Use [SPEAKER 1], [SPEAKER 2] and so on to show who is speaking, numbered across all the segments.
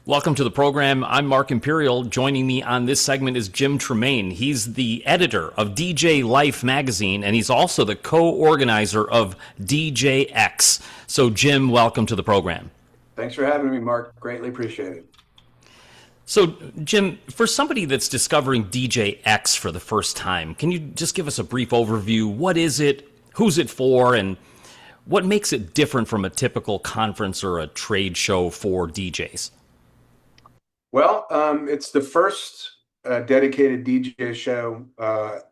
[SPEAKER 1] Welcome to the program. I'm Mark Imperial. Joining me on this segment is Jim Tremayne. He's the editor of DJ Life magazine, and he's also the co-organizer of DJX. So, Jim, welcome to the program.
[SPEAKER 2] Thanks for having me, Mark. Greatly appreciated.
[SPEAKER 1] So, Jim, for somebody that's discovering DJX for the first time, can you just give us a brief overview? What is it? Who's it for? And what makes it different from a typical conference or a trade show for DJs?
[SPEAKER 2] It's the first dedicated DJ show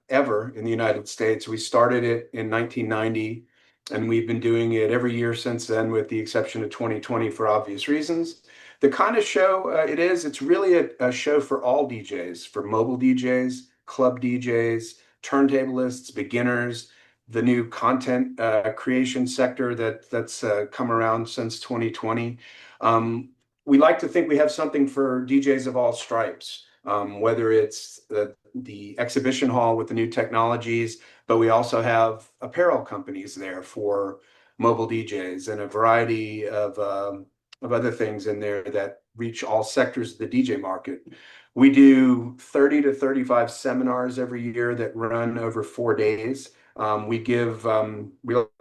[SPEAKER 2] ever in the United States. We started it in 1990, and we've been doing it every year since then, with the exception of 2020 for obvious reasons. The kind of show it's really a show for all DJs, for mobile DJs, club DJs, turntablists, beginners, the new content creation sector that's come around since 2020. We like to think we have something for DJs of all stripes, whether it's the exhibition hall with the new technologies, but we also have apparel companies there for mobile DJs and a variety of other things in there that reach all sectors of the DJ market. We do 30 to 35 seminars every year that run over 4 days. We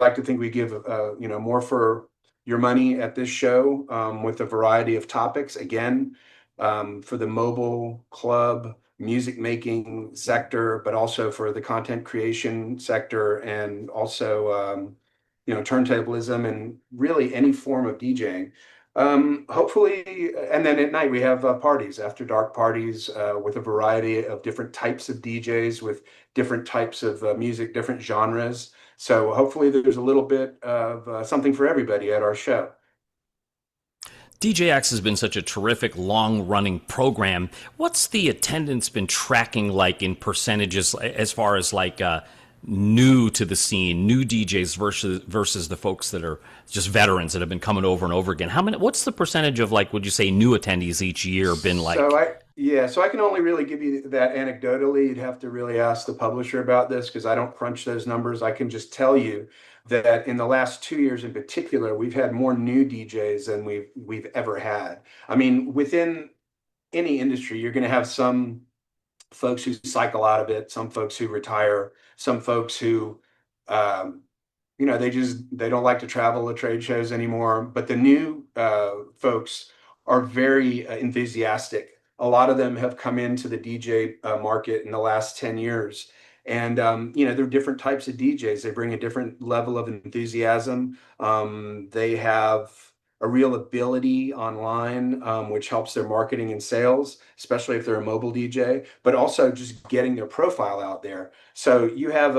[SPEAKER 2] like to think we give, more for your money at this show, with a variety of topics. Again, for the mobile club music making sector, but also for the content creation sector, and also turntablism and really any form of DJing. Hopefully, and then at night we have parties, after dark parties, with a variety of different types of DJs with different types of music, different genres. So hopefully there's a little bit of something for everybody at our show.
[SPEAKER 1] DJX has been such a terrific long-running program. What's the attendance been tracking like in percentages as far as like new to the scene, new DJs versus the folks that are just veterans that have been coming over and over again? What's the percentage of, like, would you say, new attendees each year been like?
[SPEAKER 2] So I can only really give you that anecdotally. You'd have to really ask the publisher about this because I don't crunch those numbers. I can just tell you that in the last 2 years in particular, we've had more new DJs than we've ever had. I mean, within any industry, you're going to have some folks who cycle out of it, some folks who retire, some folks who um, they don't like to travel to trade shows anymore. But the new folks are very enthusiastic. A lot of them have come into the DJ market in the last 10 years. And there are different types of DJs. They bring a different level of enthusiasm. They have a real ability online, which helps their marketing and sales, especially if they're a mobile DJ, but also just getting their profile out there. So you have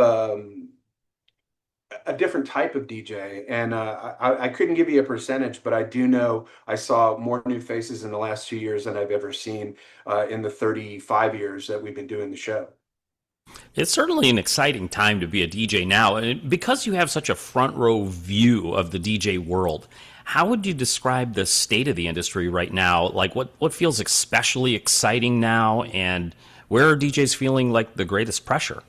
[SPEAKER 2] a different type of DJ. And I couldn't give you a percentage, but I do know I saw more new faces in the last 2 years than I've ever seen in the 35 years that we've been doing the show.
[SPEAKER 1] It's certainly an exciting time to be a DJ now. And because you have such a front row view of the DJ world, how would you describe the state of the industry right now? Like, what feels especially exciting now, and where are DJs feeling like the greatest pressure?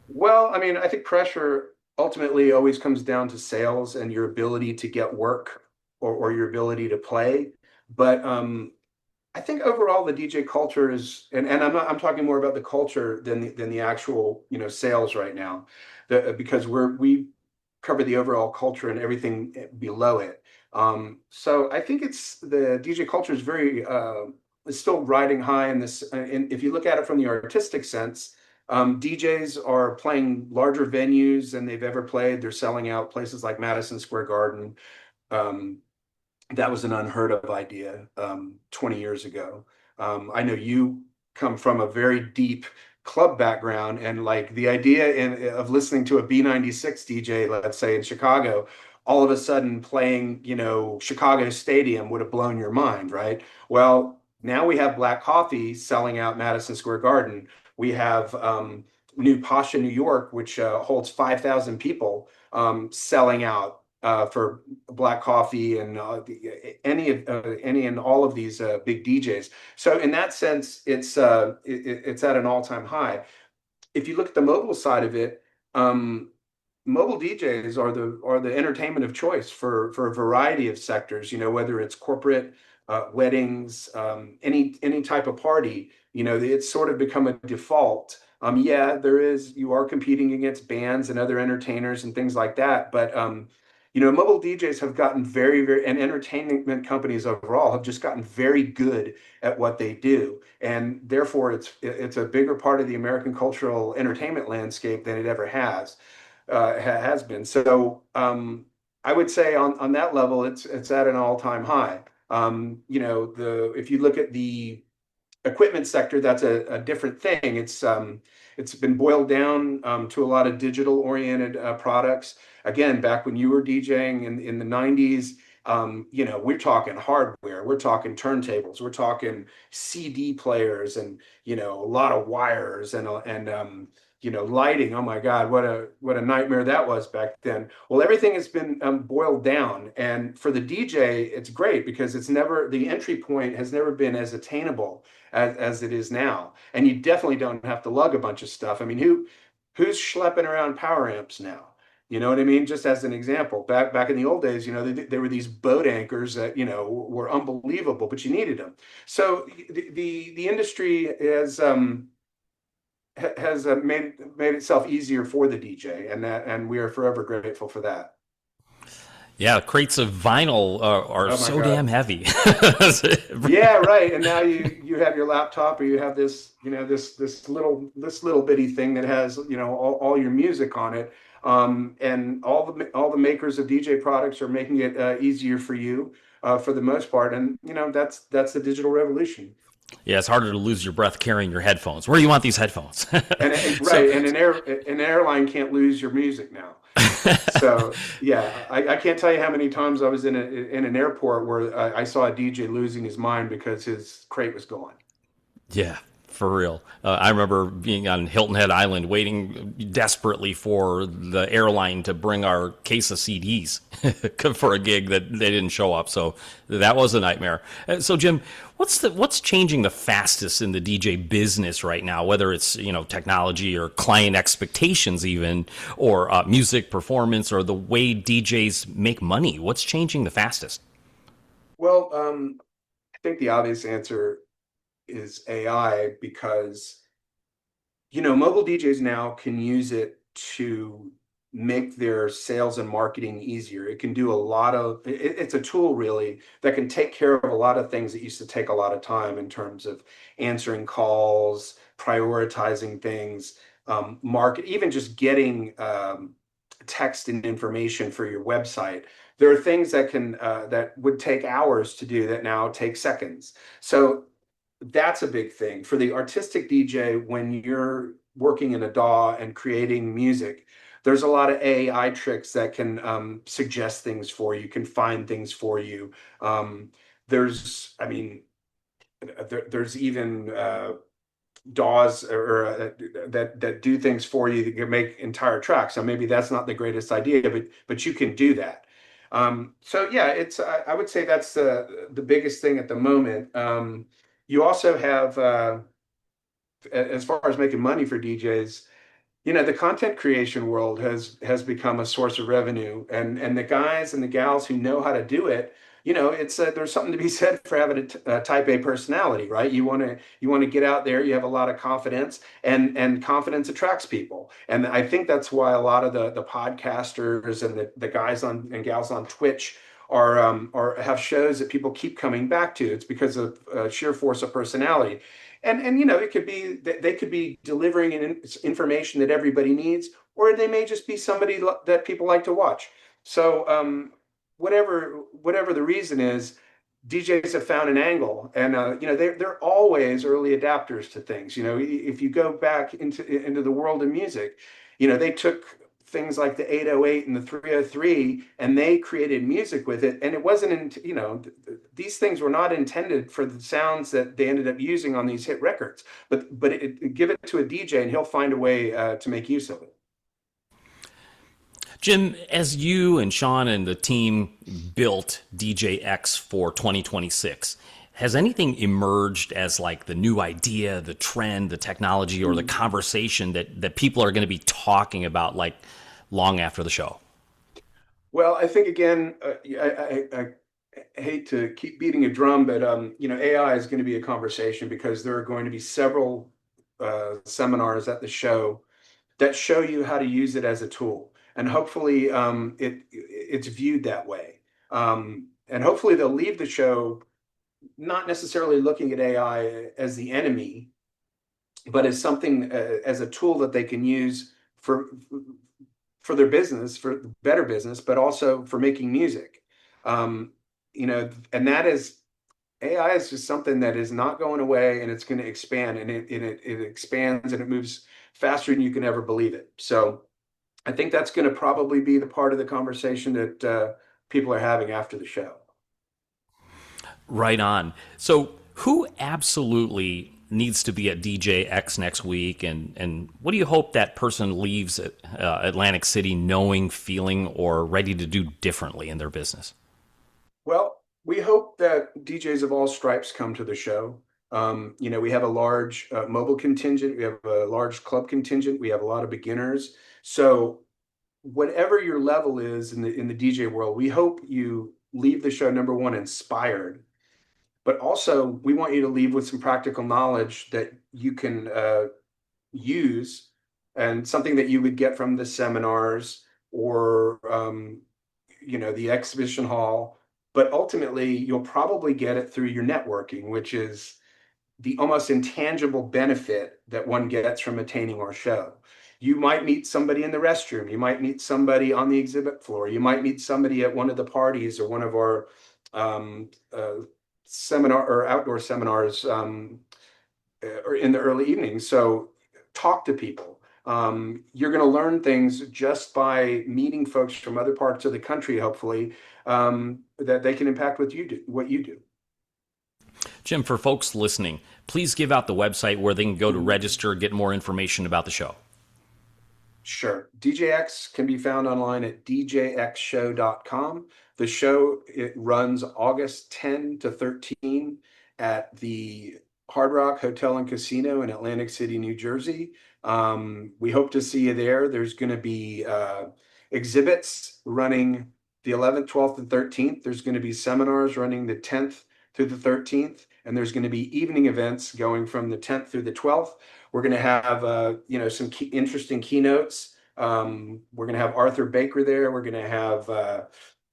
[SPEAKER 2] Well, I mean, I think pressure ultimately always comes down to sales and your ability to get work, or your ability to play. But I think overall the DJ culture is, and I'm talking more about the culture than the actual sales right now, because we cover the overall culture and everything below it. So I think it's the DJ culture is very is still riding high in this. And if you look at it from the artistic sense, DJs are playing larger venues than they've ever played. They're selling out places like Madison Square Garden. Um, that was an unheard of idea 20 years ago. I know you come from a very deep club background, and like the idea of listening to a B96 DJ, let's say in Chicago, all of a sudden playing, Chicago Stadium would have blown your mind, right? Well, now we have Black Coffee selling out Madison Square Garden. We have New Pasha, New York, which holds 5,000 people, selling out for Black Coffee and any and all of these big DJs. So in that sense, it's at an all-time high. If you look at the mobile side of it, mobile DJs are the entertainment of choice for a variety of sectors. Whether it's corporate weddings, any type of party. It's sort of become a default. Yeah, you are competing against bands and other entertainers and things like that, but mobile DJs have gotten and entertainment companies overall have just gotten very good at what they do, and therefore it's a bigger part of the American cultural entertainment landscape than it ever has been. So I would say on that level, it's at an all-time high. The if you look at the equipment sector, that's a different thing. It's been boiled down to a lot of digital oriented products. Again, back when you were DJing in the 90s, we're talking hardware, we're talking turntables, we're talking CD players, and a lot of wires and lighting. Oh my God, what a nightmare that was back then. Well, everything has been boiled down, and for the DJ, it's great because the entry point has never been as attainable as it is now. And you definitely don't have to lug a bunch of stuff. I mean, who's schlepping around power amps now? You know what I mean? Just as an example, back in the old days, there were these boat anchors that were unbelievable, but you needed them. So the industry has made itself easier for the DJ, and we are forever grateful for that.
[SPEAKER 1] Yeah, crates of vinyl are
[SPEAKER 2] Oh my
[SPEAKER 1] so damn
[SPEAKER 2] God.
[SPEAKER 1] heavy.
[SPEAKER 2] Yeah, right. And now you have your laptop, or you have this little bitty thing that has all your music on it. And all the makers of DJ products are making it easier for you for the most part. And that's the digital revolution.
[SPEAKER 1] Yeah, it's harder to lose your breath carrying your headphones. Where do you want these headphones? So,
[SPEAKER 2] Right, and an airline can't lose your music now. So yeah, I can't tell you how many times I was in an airport where I saw a DJ losing his mind because his crate was gone.
[SPEAKER 1] yeah, for real. I remember being on Hilton Head Island waiting desperately for the airline to bring our case of CDs for a gig that they didn't show up. So that was a nightmare. So Jim, what's changing the fastest in the DJ business right now? Whether it's technology or client expectations, even, or music performance, or the way DJs make money. What's changing the fastest?
[SPEAKER 2] Well, I think the obvious answer is AI because mobile DJs now can use it to make their sales and marketing easier. It can do it's a tool really that can take care of a lot of things that used to take a lot of time in terms of answering calls, prioritizing things, even just getting text and information for your website. There are things that would take hours to do that now take seconds. So that's a big thing for the artistic DJ. When you're working in a DAW and creating music, there's a lot of AI tricks that can suggest things for you, can find things for you. I mean, there's even DAWs that do things for you that can make entire tracks. So maybe that's not the greatest idea, but you can do that. So yeah, I would say that's the biggest thing at the moment. You also have, as far as making money for DJs, the content creation world has become a source of revenue, and the guys and the gals who know how to do it, it's there's something to be said for having a type A personality, right? You want to get out there. You have a lot of confidence, and confidence attracts people, and I think that's why a lot of the podcasters and the guys on and gals on Twitch are have shows that people keep coming back to. It's because of sheer force of personality. And it could be that they could be delivering information that everybody needs, or they may just be somebody that people like to watch. So whatever the reason is, DJs have found an angle, and they're always early adapters to things. If you go back into the world of music, they took things like the 808 and the 303, and they created music with it. And it wasn't these things were not intended for the sounds that they ended up using on these hit records. But give it to a DJ, and he'll find a way to make use of it.
[SPEAKER 1] Jim, as you and Sean and the team built DJX for 2026, has anything emerged as like the new idea, the trend, the technology, or the conversation that people are going to be talking about like long after the show?
[SPEAKER 2] Well, I think again, hate to keep beating a drum, but AI is going to be a conversation because there are going to be several seminars at the show that show you how to use it as a tool, and hopefully it's viewed that way. And hopefully they'll leave the show not necessarily looking at AI as the enemy, but as something as a tool that they can use for their business, for better business, but also for making music. Um, and that is AI is just something that is not going away, and it's going to expand, and it expands and it moves faster than you can ever believe it. So I think that's going to probably be the part of the conversation that people are having after the show.
[SPEAKER 1] Right on. So, who absolutely needs to be at DJX next week, and what do you hope that person leaves at Atlantic City knowing, feeling, or ready to do differently in their business?
[SPEAKER 2] Well, we hope that DJs of all stripes come to the show. We have a large mobile contingent, we have a large club contingent, we have a lot of beginners. So whatever your level is in the DJ world, we hope you leave the show, number one, inspired, but also we want you to leave with some practical knowledge that you can use, and something that you would get from the seminars or the exhibition hall. But ultimately, you'll probably get it through your networking, which is the almost intangible benefit that one gets from attending our show. You might meet somebody in the restroom. You might meet somebody on the exhibit floor. You might meet somebody at one of the parties or one of our seminar or outdoor seminars, or in the early evenings. So talk to people. You're going to learn things just by meeting folks from other parts of the country, hopefully, that they can impact what you do.
[SPEAKER 1] Jim, for folks listening, please give out the website where they can go to register, get more information about the show.
[SPEAKER 2] Sure. DJX can be found online at djxshow.com. The show, it runs August 10 to 13 at the Hard Rock Hotel and Casino in Atlantic City, New Jersey. We hope to see you there. There's going to be exhibits running the 11th, 12th, and 13th. There's going to be seminars running the 10th through the 13th, and there's going to be evening events going from the 10th through the 12th. We're going to have some interesting keynotes. We're going to have Arthur Baker there. We're going to have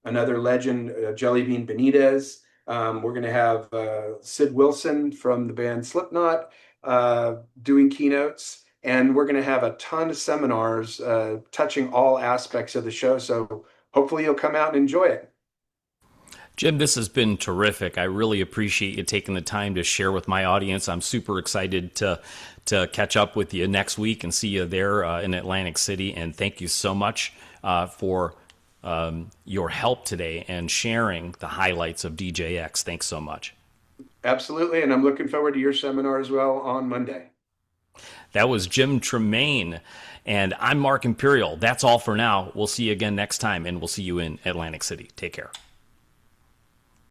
[SPEAKER 2] another legend, Jellybean Benitez. We're going to have Sid Wilson from the band Slipknot doing keynotes. And we're going to have a ton of seminars touching all aspects of the show. So hopefully you'll come out and enjoy it.
[SPEAKER 1] Jim, this has been terrific. I really appreciate you taking the time to share with my audience. I'm super excited to catch up with you next week and see you there in Atlantic City. And thank you so much for your help today and sharing the highlights of DJX. Thanks so much.
[SPEAKER 2] Absolutely. And I'm looking forward to your seminar as well on Monday.
[SPEAKER 1] That was Jim Tremayne, and I'm Mark Imperial. That's all for now. We'll see you again next time, and we'll see you in Atlantic City. Take care.